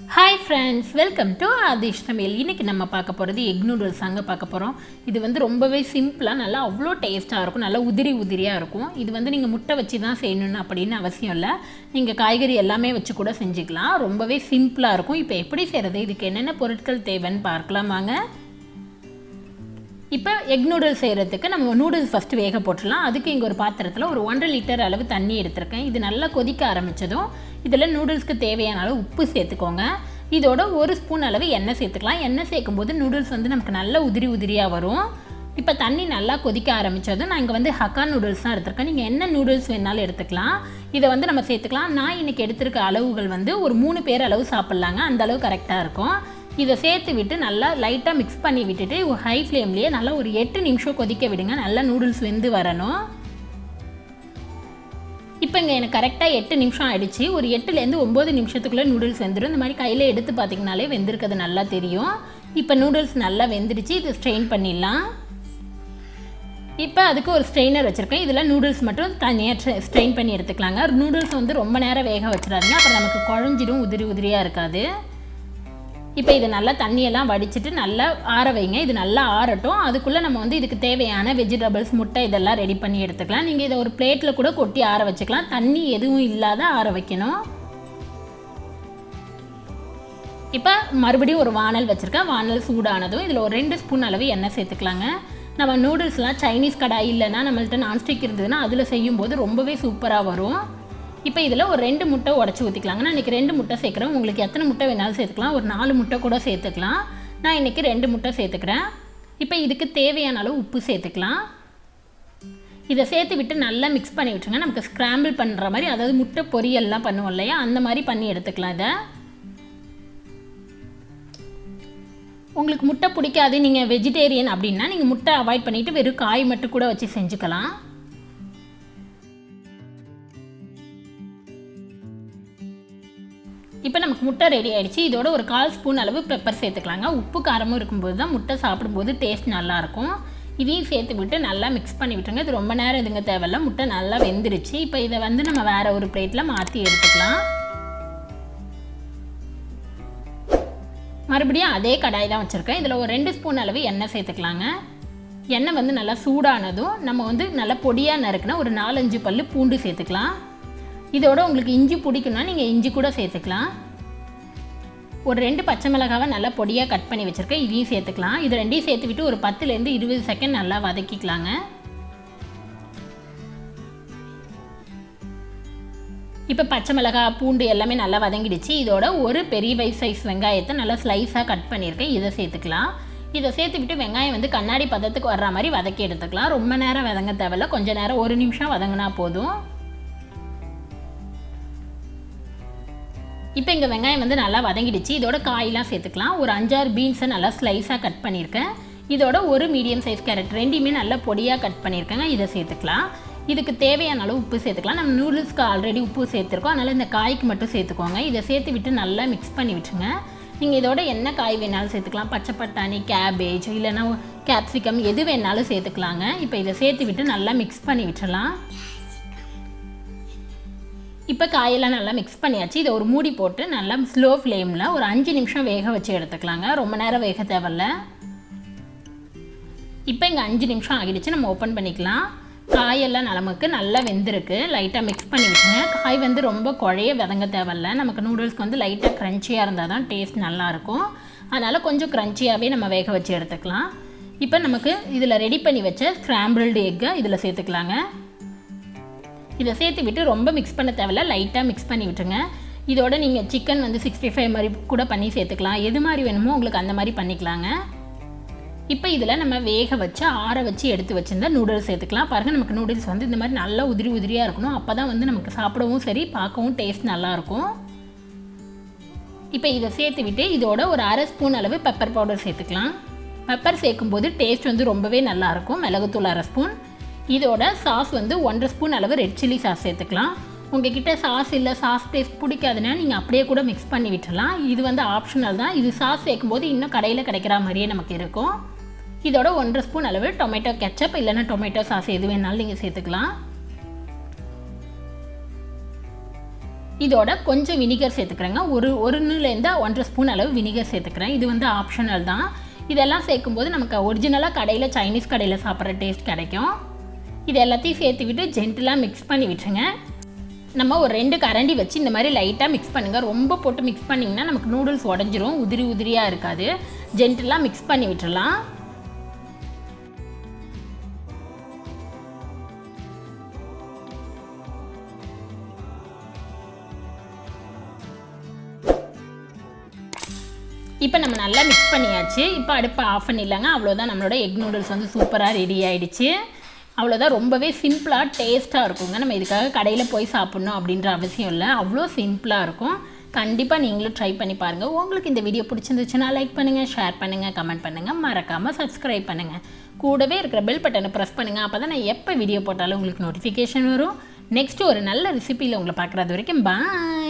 Hi friends, welcome to Aadhish Samayal. இன்னைக்கு நம்ம பார்க்க போறது எக் நூடுல்ஸ் அங்க பார்க்க போறோம். இது வந்து ரொம்பவே சிம்பிளா நல்லா அவ்ளோ டேஸ்டா இருக்கும். நல்லா உதிரியா இருக்கும். இது வந்து நீங்க முட்டை வச்சு தான் செய்யணும்னு அப்படின அவசியம் இல்ல. நீங்க காய்கறி எல்லாமே வச்சு கூட செஞ்சுக்கலாம். ரொம்பவே சிம்பிளா இருக்கும். இப்போ எப்படி செய்யறது? இதுக்கு என்னென்ன பொருட்கள் தேவைன்னு பார்க்கலாம் வாங்க. இப்போ எக் நூடுல்ஸ் செய்யறதுக்கு நம்ம நூடுல்ஸ் ஃபர்ஸ்ட் வேக போட்டுறலாம். அதுக்கு இங்க ஒரு பாத்திரத்துல ஒரு 1.5 லிட்டர் அளவு தண்ணி எடுத்துர்க்கேன். இது நல்லா கொதிக்க ஆரம்பிச்சதும் இதல நூடுல்ஸ்க்கு தேவையான அளவு உப்பு சேர்த்துக்கோங்க. இதோட 1 ஸ்பூன் அளவு எண்ணெய் சேர்த்துக்கலாம். எண்ணெய் சேர்க்கும்போது நூடுல்ஸ் வந்து நமக்கு நல்ல உதிரியா வரும். இப்போ தண்ணி நல்லா கொதிக்க ஆரம்பிச்சதும் நான் இங்க வந்து ஹக்கா நூடுல்ஸ் தான் எடுத்துர்க்கேன். நீங்க என்ன நூடுல்ஸ் வேணாலும் எடுத்துக்கலாம். இத வந்து நம்ம சேர்த்துக்கலாம். நான் இன்னைக்கு எடுத்துர்க்க அளவுகள் வந்து ஒரு 3 பேர் அளவு சாப்பிடலாங்க. அந்த அளவு கரெக்ட்டா இருக்கும். இத சேர்த்து விட்டு நல்லா லைட்டா mix பண்ணி விட்டுட்டு ஹை ஃப்ளேம்லயே நல்லா ஒரு 8 நிமிஷம் கொதிக்க விடுங்க. நல்லா நூடுல்ஸ் வெந்து வரணும். இப்போங்க எனக்கு கரெக்ட்டா 8 நிமிஷம் ஆயிடுச்சு. ஒரு 8 ல இருந்து 9 நிமிஷத்துக்குள்ள நூடுல்ஸ் வெந்துரும். இந்த மாதிரி கையில எடுத்து பாத்தீங்கனாலே வெந்திருக்கிறது நல்லா தெரியும். இப்போ நூடுல்ஸ் நல்லா வெந்திருச்சு. இத ஸ்ட்ரெயின் பண்ணிடலாம். இப்போ அதுக்கு ஒரு ஸ்ட்ரெயினர் வச்சிருக்கேன். இதல நூடுல்ஸ் மட்டும் தனியா ஸ்ட்ரெயின் பண்ணி எடுத்துக்கலாங்க. நூடுல்ஸ் வந்து ரொம்ப நேரம் வேக வச்சிராதீங்க. அப்புறம் நமக்கு குழஞ்சிடும் உதிரியா இருக்காது. இப்போ இத நல்லா தண்ணி எல்லாம் வடிச்சிட்டு நல்லா ஆற வைங்க. இது நல்லா ஆறட்டும். அதுக்குள்ள நம்ம வந்து இதுக்கு தேவையான வெஜிடபிள்ஸ் முட்டை இதெல்லாம் ரெடி பண்ணி எடுத்துக்கலாம். நீங்க இத ஒரு பிளேட்ல கூட கொட்டி ஆற வச்சுக்கலாம். தண்ணி எதுவும் இல்லாத ஆற வைக்கணும். இப்போ மறுபடியும் ஒரு வாணல் வச்சிருக்கேன். வாணல் சூடானதும் இதுல ஒரு 2 ஸ்பூன் அளவு எண்ணெய் சேர்த்துக்கலாங்க. நம்ம நூடுல்ஸ்லாம் சைனீஸ் கடாய் இல்லனா நம்மள்ட்ட நான்ஸ்டிக் இருந்ததுனா அதுல செய்யும்போது ரொம்பவே சூப்பரா வரும். இப்போ இதல ஒரு 2 முட்டை உடைச்சு ஊத்திக்கலாங்க. நான் இன்னைக்கு 2 முட்டை சேர்க்கறேன். உங்களுக்கு எத்தனை முட்டை வேணாலும் சேர்த்துக்கலாம். ஒரு 4 முட்டை கூட சேர்த்துக்கலாம். நான் இன்னைக்கு 2 முட்டை சேர்த்துக்கறேன். இப்போ இதுக்கு தேவையான அளவு உப்பு சேர்த்துக்கலாம். இத சேர்த்து விட்டு நல்லா mix பண்ணி விட்டுருங்க. நமக்கு ஸ்கிராம்பிள் பண்ற மாதிரி அதாவது முட்டை பொரியல்லாம் பண்ணுவோம் இல்லையா அந்த மாதிரி பண்ணி எடுத்துக்கலாம் இத. உங்களுக்கு முட்டை பிடிக்காது நீங்க வெஜிடேரியன் அப்படினா நீங்க முட்டை அவாய்ட் பண்ணிட்டு வெறும் காய் மட்டும் கூட வச்சு செஞ்சுக்கலாம். இப்போ நமக்கு முட்டை ரெடி ஆயிடுச்சு. இதோட ஒரு 1/4 ஸ்பூன் அளவு பெப்பர் சேர்த்துக்கலாங்க. உப்பு காரமும் இருக்கும்போது தான் முட்டை சாப்பிடும்போது டேஸ்ட் நல்லா இருக்கும். இதையும் சேர்த்து விட்டு நல்லா mix பண்ணி விட்டுருங்க. இது ரொம்ப நேரம் இதுங்க தேவையில்ல. முட்டை நல்லா வெந்திருச்சு. இப்போ இத வந்து நம்ம வேற ஒரு பிளேட்ல மாத்தி எடுத்துக்கலாம். மறுபடியும் அதே கடாய் தான் வச்சிருக்கேன். இதல ஒரு 2 ஸ்பூன் அளவு எண்ணெய் சேர்த்துக்கலாங்க. எண்ணெய் வந்து நல்லா சூடானதும் நம்ம வந்து நல்ல பொடியா நறுக்குன ஒரு 4-5 பல்லு பூண்டு சேர்த்துக்கலாம். இதோட உங்களுக்கு இஞ்சி பிடிக்கும்னா நீங்க இஞ்சி கூட சேர்த்துக்கலாம். ஒரு 2 பச்சை மிளகாவை நல்லா பொடியா கட் பண்ணி வச்சிருக்கேன். இதையும் சேர்த்துக்கலாம். இது ரெண்டையும் சேர்த்து விட்டு ஒரு 10 ல இருந்து 20 செகண்ட் நல்லா வதக்கிக்கலாங்க. இப்போ பச்சை மிளகாய் பூண்டு எல்லாமே நல்லா வதங்கிடுச்சு. இதோட ஒரு பெரிய சைஸ் வெங்காயத்தை நல்லா ஸ்லைஸா கட் பண்ணியிருக்கேன். இத சேர்த்துக்கலாம். இத சேர்த்து விட்டு வெங்காயம் வந்து கண்ணாடி பதத்துக்கு வர்ற மாதிரி வதக்கி எடுத்துக்கலாம். ரொம்ப நேரம் வதங்க தேவையில்ல. கொஞ்ச நேரம் 1 நிமிஷம் வதங்கினா போதும். இப்போ இங்க வெங்காயம் வந்து நல்லா வதங்கிடுச்சு. இதோட காயெல்லாம் சேர்த்துக்கலாம். ஒரு 5-6 பீன்ஸை நல்லா ஸ்லைஸா கட் பண்ணியிருக்கேன். இதோட ஒரு மீடியம் சைஸ் கேரட் ரெண்டையுமே நல்லா பொடியா கட் பண்ணியிருக்கேங்க. இத சேர்த்துக்கலாம். இதுக்கு தேவையான அளவு உப்பு சேர்த்துக்கலாம். நம்ம நூடுல்ஸ்க்கு ஆல்ரெடி உப்பு சேர்த்திருக்கோம். அதனால இந்த காய்க்கு மட்டும் சேர்த்துக்கோங்க. இத சேர்த்து விட்டு நல்லா mix பண்ணி விட்டுருங்க. நீங்க இதோட என்ன காய் வேணாலும் சேர்த்துக்கலாம். பச்சை பட்டாணி, கேபேஜ் இல்லனா கேப்சிகம் எது வேணாலும் சேர்த்துக்கலாங்க. இப்போ இத சேர்த்து விட்டு நல்லா mix பண்ணி விட்டுறலாம். இப்போ காயெல்லாம் நல்லா mix பண்ணியாச்சு. இத ஒரு மூடி போட்டு நல்லா ஸ்லோ ஃப்ளேம்ல ஒரு 5 நிமிஷம் வேக வச்சு எடுத்துக்கலாங்க. ரொம்ப நேரம் வேக தேவையில்ல. இப்போ இங்க 5 நிமிஷம் ஆகிடுச்சு. நம்ம ஓபன் பண்ணிக்கலாம். காயெல்லாம் நமக்கு நல்லா வெந்திருக்கு. லைட்டா mix பண்ணி விட்டுங்க. காய் வந்து ரொம்ப குழைய வதங்க தேவையில்ல. நமக்கு நூடுல்ஸ்க்கு வந்து லைட்டா கிரன்ச்சியா இருந்தா தான் டேஸ்ட் நல்லா இருக்கும். அதனால கொஞ்சம் கிரன்ச்சியாவே நம்ம வேக வச்சு எடுத்துக்கலாம். இப்போ நமக்கு இதல ரெடி பண்ணி வச்ச ஸ்கிராம்பிள்டு எக் இதல சேர்த்துக்கலாங்க. இத சேர்த்து விட்டு ரொம்ப mix பண்ண தேவையில்ல. லைட்டா mix பண்ணி விட்டுருங்க. இதோட நீங்க சிக்கன் வந்து 65 மாதிரி கூட பண்ணி சேர்த்துக்கலாம். எது மாதிரி வேணுமோ உங்களுக்கு அந்த மாதிரி பண்ணிக்கலாங்க. இப்போ இதல நம்ம வேக வச்சு ஆற வச்சு எடுத்து வச்சிருந்த நூடுல்ஸ் சேர்த்துக்கலாம். பாருங்க நமக்கு நூடுல்ஸ் வந்து இந்த மாதிரி நல்லா உதிரியா இருக்கணும். அப்பதான் வந்து நமக்கு சாப்பிடவும் சரி பார்க்கவும் டேஸ்ட் நல்லா இருக்கும். இப்போ இத சேர்த்து விட்டு இதோட ஒரு 1/2 ஸ்பூன் அளவு பெப்பர் பவுடர் சேர்த்துக்கலாம். பெப்பர் சேர்க்கும்போது டேஸ்ட் வந்து ரொம்பவே நல்லா இருக்கும். மிளகுத்தூள் 1/2 ஸ்பூன். இதோட சாஸ் வந்து 1.5 ஸ்பூன் அளவு ரெட் சில்லி சாஸ் சேர்த்துக்கலாம். உங்ககிட்ட சாஸ் இல்ல சாஸ் டேஸ்ட் பிடிக்காதுன்னா நீங்க அப்படியே கூட mix பண்ணி விட்டுறலாம். இது வந்து ஆப்ஷனல் தான். இது சாஸ் சேர்க்கும்போது இன்னும் கடையில கிடைக்கிற மாதிரியே நமக்கு இருக்கும். இதோட 1.5 ஸ்பூன் அளவு டொமேட்டோ கெச்சப் இல்லனா டொமேட்டோ சாஸ் எது வேணாலும் நீங்க சேர்த்துக்கலாம். இதோட கொஞ்சம் வினிகர் சேர்த்துக்கிறேங்க. ஒரு 1லேருந்து 1.5 ஸ்பூன் அளவு வினிகர் சேர்த்துக்கிறேன். இது வந்து ஆப்ஷனல் தான். இதெல்லாம் சேர்க்கும்போது நமக்கு ஒரிஜினலாக கடையில் சைனீஸ் கடையில் சாப்பிட்ற டேஸ்ட் கிடைக்கும். இது எல்லாத்தையும் சேர்த்து விட்டு ஜென்டிலாக மிக்ஸ் பண்ணி விட்டுருங்க. நம்ம ஒரு 2 கரண்டி வச்சு இந்த மாதிரி லைட்டாக மிக்ஸ் பண்ணுங்கள். ரொம்ப போட்டு மிக்ஸ் பண்ணிங்கன்னா நமக்கு நூடுல்ஸ் உடஞ்சிரும், உதிரியாக இருக்காது. ஜென்டிலாக மிக்ஸ் பண்ணி விட்டுறலாம். இப்போ நம்ம நல்லா மிக்ஸ் பண்ணியாச்சு. இப்போ அடுப்பை ஆஃப் பண்ணிடலாங்க. அவ்வளோதான், நம்மளோட எக் நூடுல்ஸ் வந்து சூப்பராக ரெடி ஆகிடுச்சு. அவ்வளோதான், ரொம்பவே சிம்பிளாக டேஸ்ட்டாக இருக்குங்க. நம்ம இதுக்காக கடையில் போய் சாப்பிட்ணும் அப்படின்ற அவசியம் இல்லை, அவ்வளோ சிம்பிளாக இருக்கும். கண்டிப்பாக நீங்களும் ட்ரை பண்ணி பாருங்கள். உங்களுக்கு இந்த வீடியோ பிடிச்சிருந்துச்சுன்னா லைக் பண்ணுங்கள், ஷேர் பண்ணுங்கள், கமெண்ட் பண்ணுங்கள், மறக்காமல் சப்ஸ்கிரைப் பண்ணுங்கள். கூடவே இருக்கிற பெல் பட்டனை ப்ரெஸ் பண்ணுங்கள். அப்போ தான் நான் எப்போ வீடியோ போட்டாலும் உங்களுக்கு நோட்டிஃபிகேஷன் வரும். நெக்ஸ்ட்டு ஒரு நல்ல ரெசிபியில் உங்களை பார்க்குறது வரைக்கும் பாய்.